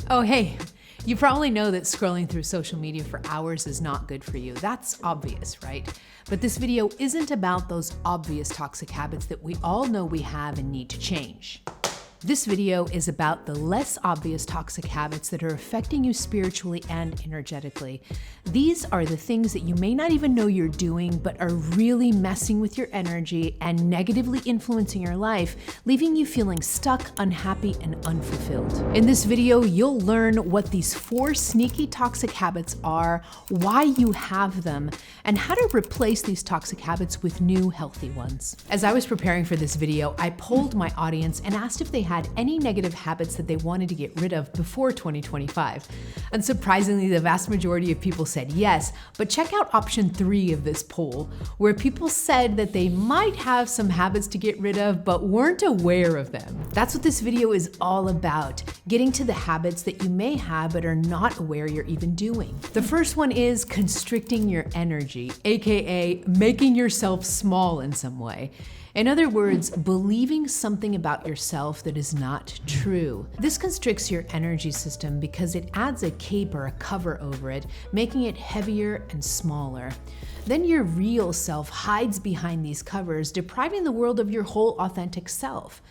Oh, hey, you probably know that scrolling through social media for hours is not good for you. That's obvious, right? But this video isn't about those obvious toxic habits that we all know we have and need to change. This video is about the less obvious toxic habits that are affecting you spiritually and energetically. These are the things that you may not even know you're doing, but are really messing with your energy and negatively influencing your life, leaving you feeling stuck, unhappy, and unfulfilled. In this video, you'll learn what these 4 sneaky toxic habits are, why you have them, and how to replace these toxic habits with new, healthy ones. As I was preparing for this video, I polled my audience and asked if they had any negative habits that they wanted to get rid of before 2025. Unsurprisingly, the vast majority of people said yes, but check out option 3 of this poll, where people said that they might have some habits to get rid of, but weren't aware of them. That's what this video is all about, getting to the habits that you may have but are not aware you're even doing. The first one is constricting your energy, aka making yourself small in some way. In other words, believing something about yourself that is not true. This constricts your energy system because it adds a cape or a cover over it, making it heavier and smaller. Then your real self hides behind these covers, depriving the world of your whole authentic self.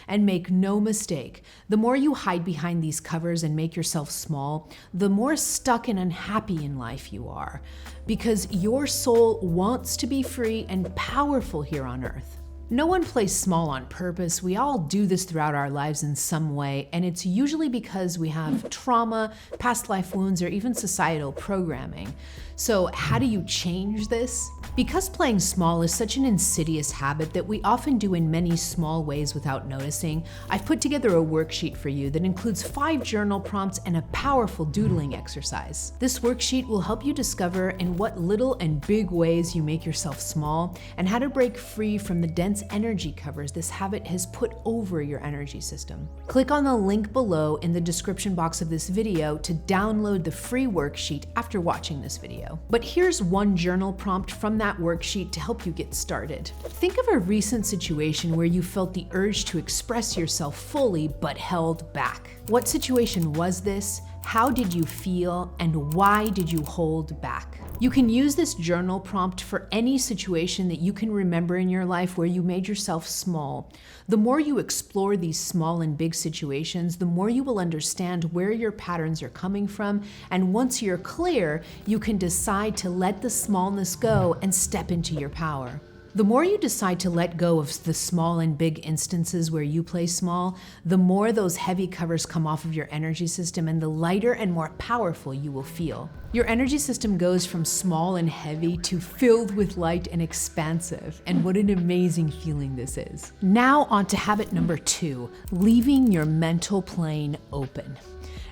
And make no mistake, the more you hide behind these covers and make yourself small, the more stuck and unhappy in life you are, because your soul wants to be free and powerful here on earth. No one plays small on purpose. We all do this throughout our lives in some way, and it's usually because we have trauma, past life wounds, or even societal programming. So how do you change this? Because playing small is such an insidious habit that we often do in many small ways without noticing, I've put together a worksheet for you that includes 5 journal prompts and a powerful doodling exercise. This worksheet will help you discover in what little and big ways you make yourself small, and how to break free from the dense energy covers this habit has put over your energy system. Click on the link below in the description box of this video to download the free worksheet after watching this video. But here's one journal prompt from that worksheet to help you get started. Think of a recent situation where you felt the urge to express yourself fully but held back. What situation was this? How did you feel? And why did you hold back? You can use this journal prompt for any situation that you can remember in your life where you made yourself small. The more you explore these small and big situations, the more you will understand where your patterns are coming from. And once you're clear, you can decide to let the smallness go and step into your power. The more you decide to let go of the small and big instances where you play small, the more those heavy covers come off of your energy system, and the lighter and more powerful you will feel. Your energy system goes from small and heavy to filled with light and expansive, and what an amazing feeling this is. Now on to habit number 2, leaving your mental plane open.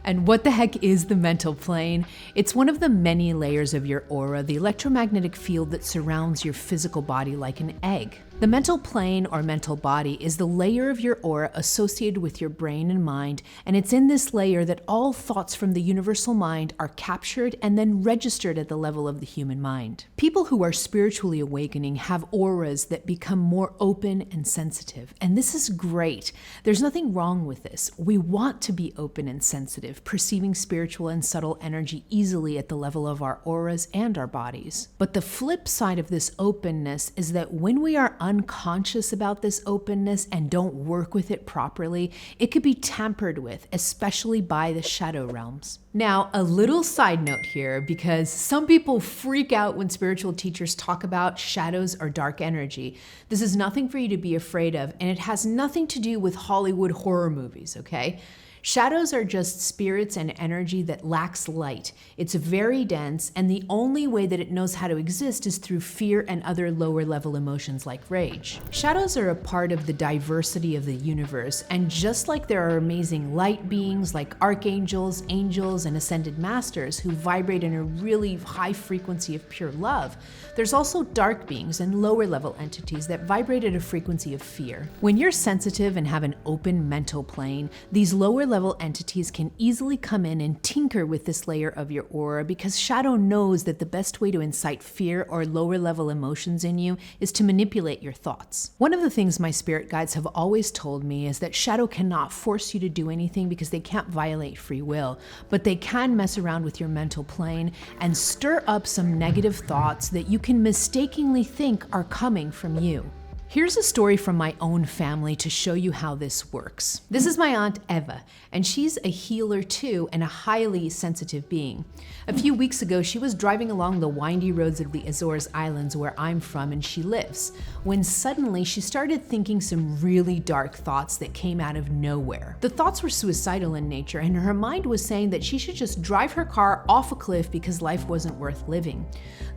And what the heck is the mental plane? It's one of the many layers of your aura, the electromagnetic field that surrounds your physical body like an egg. The mental plane or mental body is the layer of your aura associated with your brain and mind, and it's in this layer that all thoughts from the universal mind are captured and then registered at the level of the human mind. People who are spiritually awakening have auras that become more open and sensitive, and this is great. There's nothing wrong with this. We want to be open and sensitive, perceiving spiritual and subtle energy easily at the level of our auras and our bodies. But the flip side of this openness is that when we are unconscious about this openness and don't work with it properly, it could be tampered with, especially by the shadow realms. Now, a little side note here, because some people freak out when spiritual teachers talk about shadows or dark energy. This is nothing for you to be afraid of, and it has nothing to do with Hollywood horror movies, okay? Shadows are just spirits and energy that lacks light. It's very dense, and the only way that it knows how to exist is through fear and other lower level emotions like rage. Shadows are a part of the diversity of the universe, and just like there are amazing light beings like archangels, angels, and ascended masters who vibrate in a really high frequency of pure love, there's also dark beings and lower level entities that vibrate at a frequency of fear. When you're sensitive and have an open mental plane, these lower level entities can easily come in and tinker with this layer of your aura because shadow knows that the best way to incite fear or lower level emotions in you is to manipulate your thoughts. One of the things my spirit guides have always told me is that shadow cannot force you to do anything because they can't violate free will, but they can mess around with your mental plane and stir up some negative thoughts that you can mistakenly think are coming from you. Here's a story from my own family to show you how this works. This is my Aunt Eva, and she's a healer too and a highly sensitive being. A few weeks ago, she was driving along the windy roads of the Azores Islands where I'm from and she lives, when suddenly she started thinking some really dark thoughts that came out of nowhere. The thoughts were suicidal in nature, and her mind was saying that she should just drive her car off a cliff because life wasn't worth living.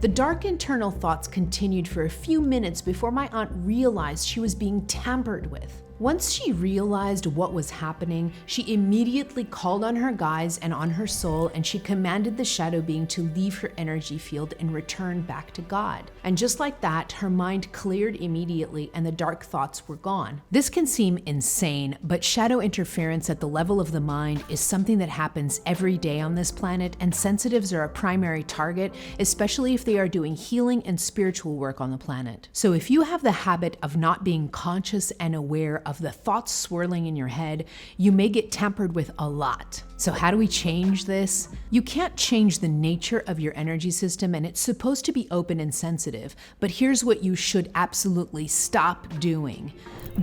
The dark internal thoughts continued for a few minutes before my aunt realized she was being tampered with. Once she realized what was happening, she immediately called on her guides and on her soul, and she commanded the shadow being to leave her energy field and return back to God. And just like that, her mind cleared immediately and the dark thoughts were gone. This can seem insane, but shadow interference at the level of the mind is something that happens every day on this planet, and sensitives are a primary target, especially if they are doing healing and spiritual work on the planet. So if you have the habit of not being conscious and aware of the thoughts swirling in your head, you may get tampered with a lot. So how do we change this? You can't change the nature of your energy system, and it's supposed to be open and sensitive, but here's what you should absolutely stop doing: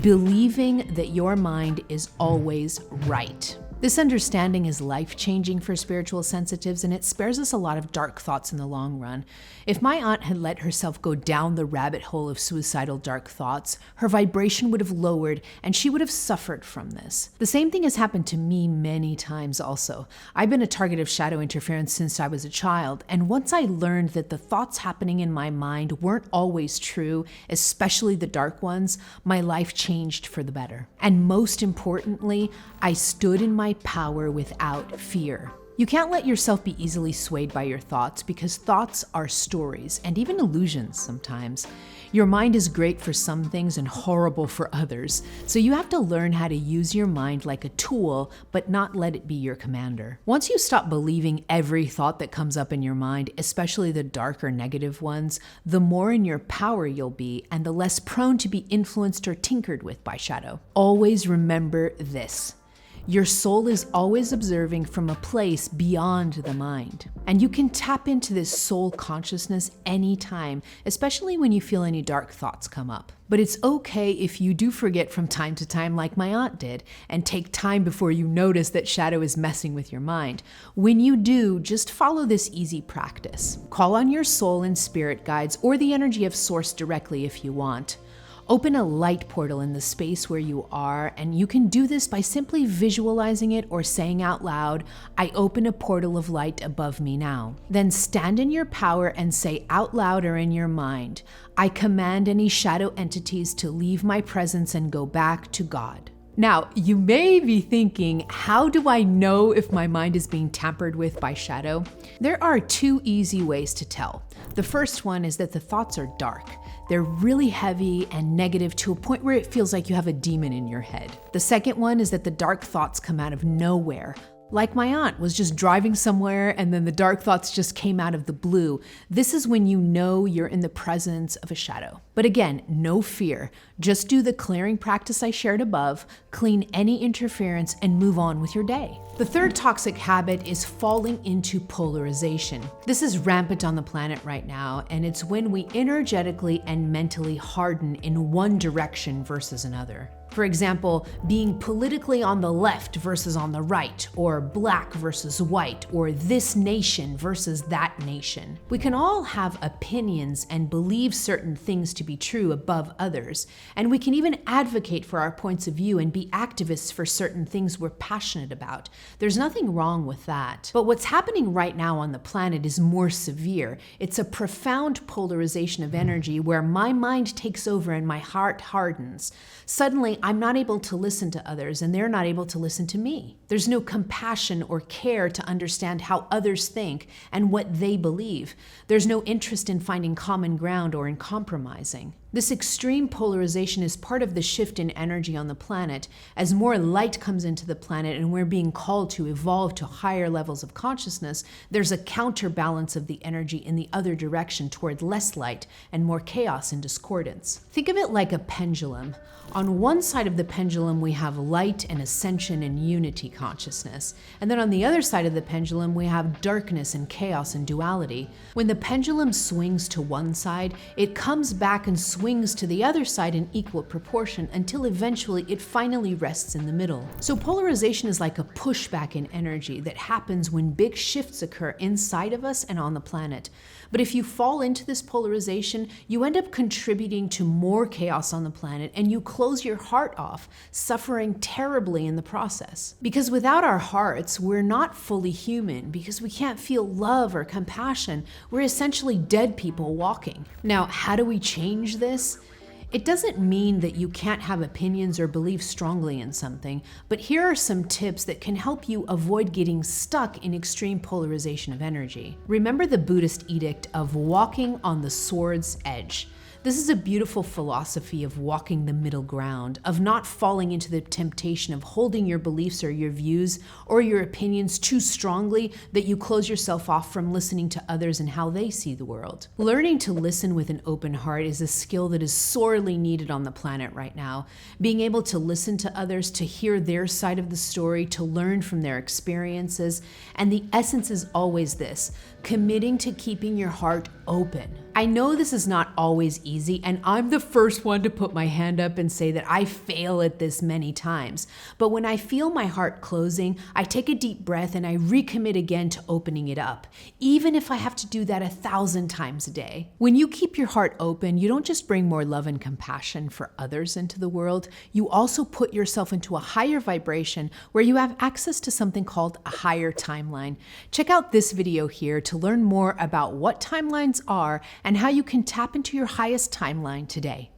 believing that your mind is always right. This understanding is life-changing for spiritual sensitives, and it spares us a lot of dark thoughts in the long run. If my aunt had let herself go down the rabbit hole of suicidal dark thoughts, her vibration would have lowered and she would have suffered from this. The same thing has happened to me many times also. I've been a target of shadow interference since I was a child, and once I learned that the thoughts happening in my mind weren't always true, especially the dark ones, my life changed for the better. And most importantly, I stood in my power without fear. You can't let yourself be easily swayed by your thoughts, because thoughts are stories and even illusions sometimes. Your mind is great for some things and horrible for others, so you have to learn how to use your mind like a tool, but not let it be your commander. Once you stop believing every thought that comes up in your mind, especially the dark or negative ones, the more in your power you'll be and the less prone to be influenced or tinkered with by shadow. Always remember this: your soul is always observing from a place beyond the mind. And you can tap into this soul consciousness anytime, especially when you feel any dark thoughts come up. But it's okay if you do forget from time to time, like my aunt did, and take time before you notice that shadow is messing with your mind. When you do, just follow this easy practice. Call on your soul and spirit guides or the energy of source directly if you want. Open a light portal in the space where you are, and you can do this by simply visualizing it or saying out loud, "I open a portal of light above me now." Then stand in your power and say out loud or in your mind, "I command any shadow entities to leave my presence and go back to God." Now, you may be thinking, how do I know if my mind is being tampered with by shadow? There are two easy ways to tell. The first one is that the thoughts are dark. They're really heavy and negative to a point where it feels like you have a demon in your head. The second one is that the dark thoughts come out of nowhere. Like my aunt was just driving somewhere and then the dark thoughts just came out of the blue. This is when you know you're in the presence of a shadow. But again, no fear. Just do the clearing practice I shared above, clean any interference, and move on with your day. The third toxic habit is falling into polarization. This is rampant on the planet right now, and it's when we energetically and mentally harden in one direction versus another. For example, being politically on the left versus on the right, or black versus white, or this nation versus that nation. We can all have opinions and believe certain things to be true above others, and we can even advocate for our points of view and be activists for certain things we're passionate about. There's nothing wrong with that. But what's happening right now on the planet is more severe. It's a profound polarization of energy where my mind takes over and my heart hardens. Suddenly, I'm not able to listen to others and they're not able to listen to me. There's no compassion or care to understand how others think and what they believe. There's no interest in finding common ground or in compromising. This extreme polarization is part of the shift in energy on the planet. As more light comes into the planet and we're being called to evolve to higher levels of consciousness, there's a counterbalance of the energy in the other direction toward less light and more chaos and discordance. Think of it like a pendulum. On one side of the pendulum, we have light and ascension and unity consciousness. And then on the other side of the pendulum, we have darkness and chaos and duality. When the pendulum swings to one side, it comes back and swings to the other side in equal proportion until eventually it finally rests in the middle. So polarization is like a pushback in energy that happens when big shifts occur inside of us and on the planet. But if you fall into this polarization, you end up contributing to more chaos on the planet and you close your heart off, suffering terribly in the process. Because without our hearts, we're not fully human because we can't feel love or compassion. We're essentially dead people walking. Now, how do we change this? It doesn't mean that you can't have opinions or believe strongly in something, but here are some tips that can help you avoid getting stuck in extreme polarization of energy. Remember the Buddhist edict of walking on the sword's edge. This is a beautiful philosophy of walking the middle ground, of not falling into the temptation of holding your beliefs or your views or your opinions too strongly that you close yourself off from listening to others and how they see the world. Learning to listen with an open heart is a skill that is sorely needed on the planet right now. Being able to listen to others, to hear their side of the story, to learn from their experiences. And the essence is always this: committing to keeping your heart open. I know this is not always easy, and I'm the first one to put my hand up and say that I fail at this many times. But when I feel my heart closing, I take a deep breath and I recommit again to opening it up, even if I have to do that 1,000 times a day. When you keep your heart open, you don't just bring more love and compassion for others into the world, you also put yourself into a higher vibration where you have access to something called a higher timeline. Check out this video here to learn more about what timelines are and how you can tap into your highest timeline today.